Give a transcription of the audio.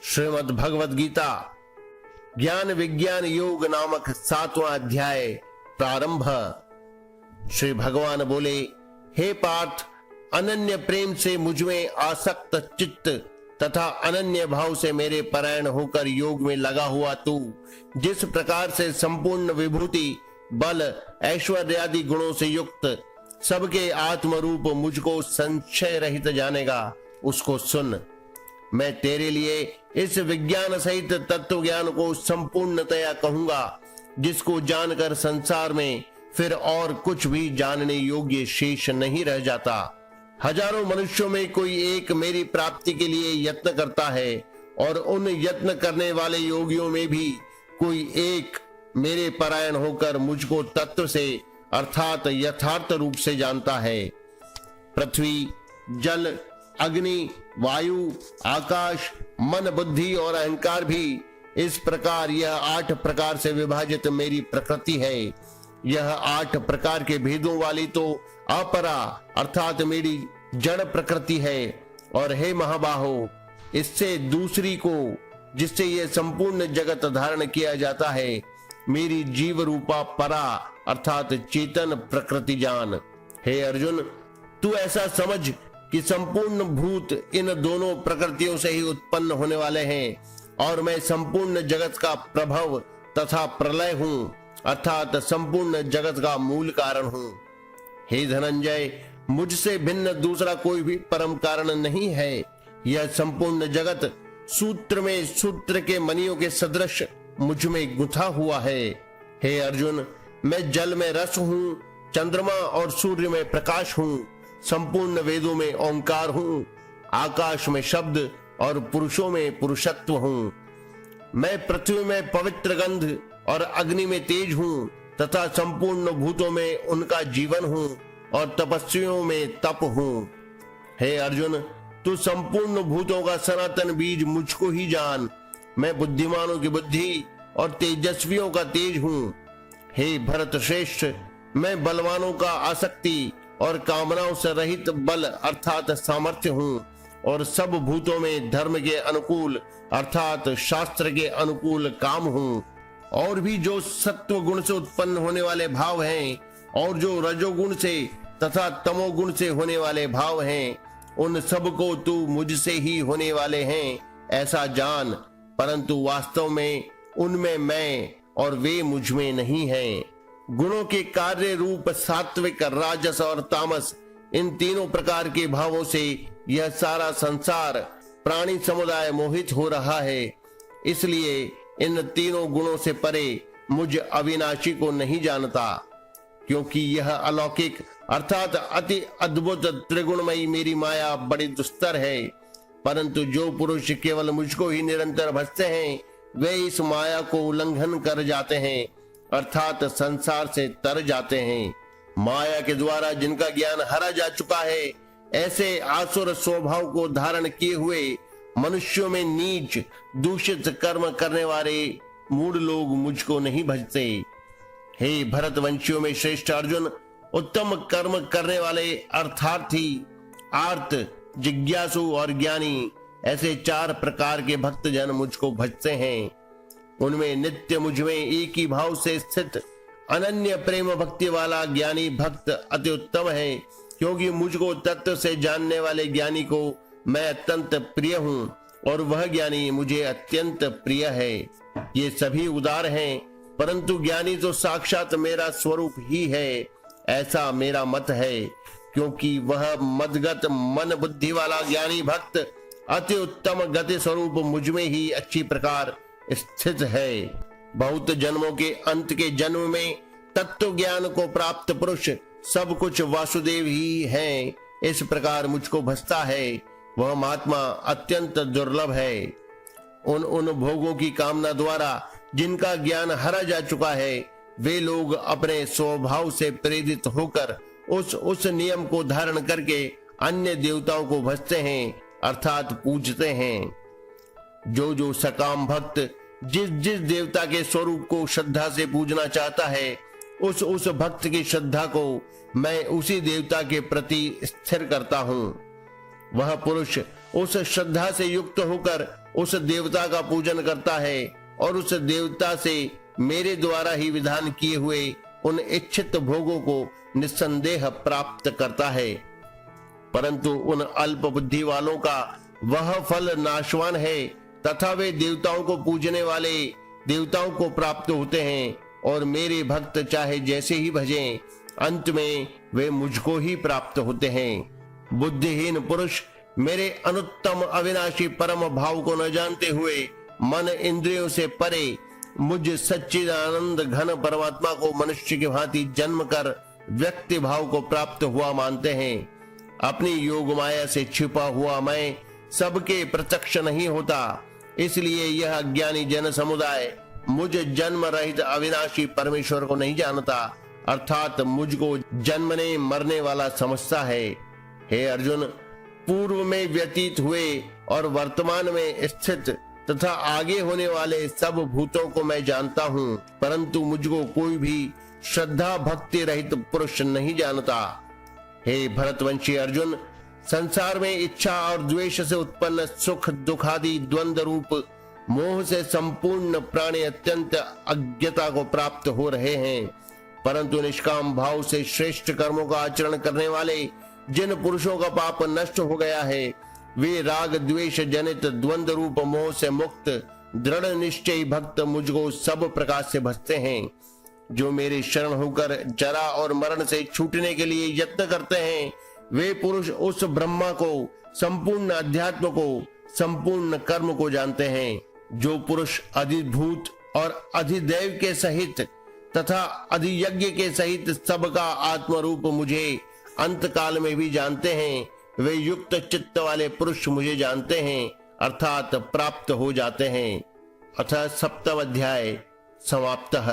श्रीमद् भगवद गीता ज्ञान विज्ञान योग नामक 7वां अध्याय प्रारंभ। श्री भगवान बोले, हे पार्थ, अनन्य प्रेम से मुझमें आसक्त चित्त तथा अनन्य भाव से मेरे परायण होकर योग में लगा हुआ तू जिस प्रकार से संपूर्ण विभूति, बल, ऐश्वर्य आदि गुणों से युक्त सबके आत्मरूप मुझको संशय रहित जानेगा, उसको सुन। मैं तेरे लिए इस विज्ञान सहित तत्व ज्ञान को संपूर्णतया कहूंगा, जिसको जानकर संसार में फिर और कुछ भी जानने योग्य शेष नहीं रह जाता। हजारों मनुष्यों में कोई एक मेरी प्राप्ति के लिए यत्न करता है, और उन यत्न करने वाले योगियों में भी कोई एक मेरे परायण होकर मुझको तत्व से अर्थात यथार्थ रूप से जानता है। पृथ्वी, जल, अग्नि, वायु, आकाश, मन, बुद्धि और अहंकार भी इस प्रकार यह 8 प्रकार से विभाजित मेरी प्रकृति है। यह 8 प्रकार के भेदों वाली तो अपरा अर्थात मेरी जड़ प्रकृति है। और हे महाबाहो, इससे दूसरी को जिससे यह संपूर्ण जगत धारण किया जाता है, मेरी जीव रूपा परा अर्थात चेतन प्रकृति जान। हे अर्जुन, तू ऐसा समझ कि संपूर्ण भूत इन दोनों प्रकृतियों से ही उत्पन्न होने वाले हैं, और मैं संपूर्ण जगत का प्रभव तथा प्रलय हूं अर्थात संपूर्ण जगत का मूल कारण हूं। हे धनंजय, मुझसे भिन्न दूसरा कोई भी परम कारण नहीं है। यह संपूर्ण जगत सूत्र में सूत्र के मणियों के सदृश मुझ में गुंथा हुआ है। हे अर्जुन, मैं जल में रस हूं, चंद्रमा और सूर्य में प्रकाश हूं, संपूर्ण वेदों में ओंकार हूं, आकाश में शब्द और पुरुषों में पुरुषत्व हूं। मैं पृथ्वी में पवित्र गंध और अग्नि में तेज हूं तथा संपूर्ण भूतों में उनका जीवन हूं और तपस्वियों में तप हूं। हे अर्जुन, तू संपूर्ण भूतों का सनातन बीज मुझको ही जान। मैं बुद्धिमानों की बुद्धि और तेजस्वियों का तेज हूं। हे भरत श्रेष्ठ, मैं बलवानों का आसक्ति और कामनाओं से रहित बल अर्थात सामर्थ्य हूं, और सब भूतों में धर्म के अनुकूल अर्थात शास्त्र के अनुकूल काम हूं। और भी जो सत्व गुण से उत्पन्न होने वाले भाव हैं, और जो रजोगुण से तथा तमोगुण से होने वाले भाव हैं, उन सब को तू मुझसे ही होने वाले हैं ऐसा जान, परंतु वास्तव में उनमें मैं और वे मुझ में नहीं हैं। गुणों के कार्य रूप सात्विक, राजस और तामस, इन तीनों प्रकार के भावों से यह सारा संसार प्राणी समुदाय मोहित हो रहा है। इसलिए इन तीनों गुणों से परे मुझ अविनाशी को नहीं जानता, क्योंकि यह अलौकिक अर्थात अति अद्भुत त्रिगुणमयी मेरी माया बड़ी दुस्तर है। परंतु जो पुरुष केवल मुझको ही निरंतर भजते हैं, वे इस माया को उल्लंघन कर जाते हैं अर्थात संसार से तर जाते हैं। माया के द्वारा जिनका ज्ञान हरा जा चुका है, ऐसे आसुर स्वभाव को धारण किए हुए मनुष्यों में नीच दूषित कर्म करने वाले मूढ़ लोग मुझको नहीं भजते। हे भरतवंशियों में श्रेष्ठ अर्जुन, उत्तम कर्म करने वाले अर्थार्थी, आर्त, जिज्ञासु और ज्ञानी, ऐसे 4 प्रकार के भक्त जन मुझको भजते हैं। उनमें नित्य मुझमें एक ही भाव से स्थित अनन्य प्रेम भक्ति वाला ज्ञानी भक्त अति उत्तम है, क्योंकि मुझको तत्व से जानने वाले ज्ञानी को मैं अत्यंत प्रिय हूं, और वह ज्ञानी मुझे अत्यंत प्रिय है। ये सभी उदार हैं, परंतु ज्ञानी तो साक्षात मेरा स्वरूप ही है, ऐसा मेरा मत है। क्योंकि वह मदगत मन बुद्धि वाला ज्ञानी भक्त अति उत्तम गति स्वरूप मुझमें ही अच्छी प्रकार स्थित है। बहुत जन्मों के अंत के जन्म में तत्व ज्ञान को प्राप्त पुरुष सब कुछ वासुदेव ही है, इस प्रकार मुझको भजता है। वह महात्मा अत्यंत दुर्लभ है। उन भोगों की कामना द्वारा जिनका ज्ञान हरा जा चुका है, वे लोग अपने स्वभाव से प्रेरित होकर उस नियम को धारण करके अन्य देवताओं को भजते हैं अर्थात पूजते हैं। जो सकाम भक्त जिस देवता के स्वरूप को श्रद्धा से पूजना चाहता है, उस भक्त की श्रद्धा को मैं उसी देवता के प्रति स्थिर करता हूं। वह पुरुष उस श्रद्धा से युक्त होकर उस देवता का पूजन करता है और उस देवता से मेरे द्वारा ही विधान किए हुए उन इच्छित भोगों को निस्संदेह प्राप्त करता है। परंतु उन अल्प बुद्धि वालों का वह फल नाशवान है तथा वे देवताओं को पूजने वाले देवताओं को प्राप्त होते हैं और मेरे भक्त चाहे जैसे ही भजें, अंत में वे मुझको ही प्राप्त होते हैं। बुद्धिहीन पुरुष मेरे अनुत्तम अविनाशी परम भाव को न जानते हुए मन इंद्रियों से परे मुझ सच्चिदानंद घन परमात्मा को मनुष्य की भांति जन्म कर व्यक्ति भाव को प्राप्त हुआ मानते हैं। अपनी योग माया से छिपा हुआ मैं सबके प्रत्यक्ष नहीं होता, इसलिए यह अज्ञानी जन समुदाय मुझ जन्म रहित अविनाशी परमेश्वर को नहीं जानता, अर्थात मुझको जन्मने मरने वाला समझता है। हे अर्जुन, पूर्व में व्यतीत हुए और वर्तमान में स्थित तथा आगे होने वाले सब भूतों को मैं जानता हूँ, परंतु मुझको कोई भी श्रद्धा भक्ति रहित पुरुष नहीं जानता। हे भरतवंशी अर्जुन, संसार में इच्छा और द्वेष से उत्पन्न सुख दुख आदि द्वंद्व रूप मोह से संपूर्ण प्राणी अत्यंत अज्ञता को प्राप्त हो रहे हैं, परंतु निष्काम भाव से श्रेष्ठ कर्मों का आचरण करने वाले जिन पुरुषों का पाप नष्ट हो गया है, वे राग द्वेष जनित द्वंद्व रूप मोह से मुक्त दृढ़ निश्चयी भक्त मुझको सब प्रकार से भजते हैं। जो मेरे शरण होकर जरा और मरण से छूटने के लिए यत्न करते हैं, वे पुरुष उस ब्रह्मा को, संपूर्ण अध्यात्म को, संपूर्ण कर्म को जानते हैं। जो पुरुष अधिभूत और अधिदैव के सहित तथा अधियज्ञ के सहित सबका आत्मरूप मुझे अंत काल में भी जानते हैं, वे युक्त चित्त वाले पुरुष मुझे जानते हैं, अर्थात प्राप्त हो जाते हैं। अथ सप्तम अध्याय समाप्तः।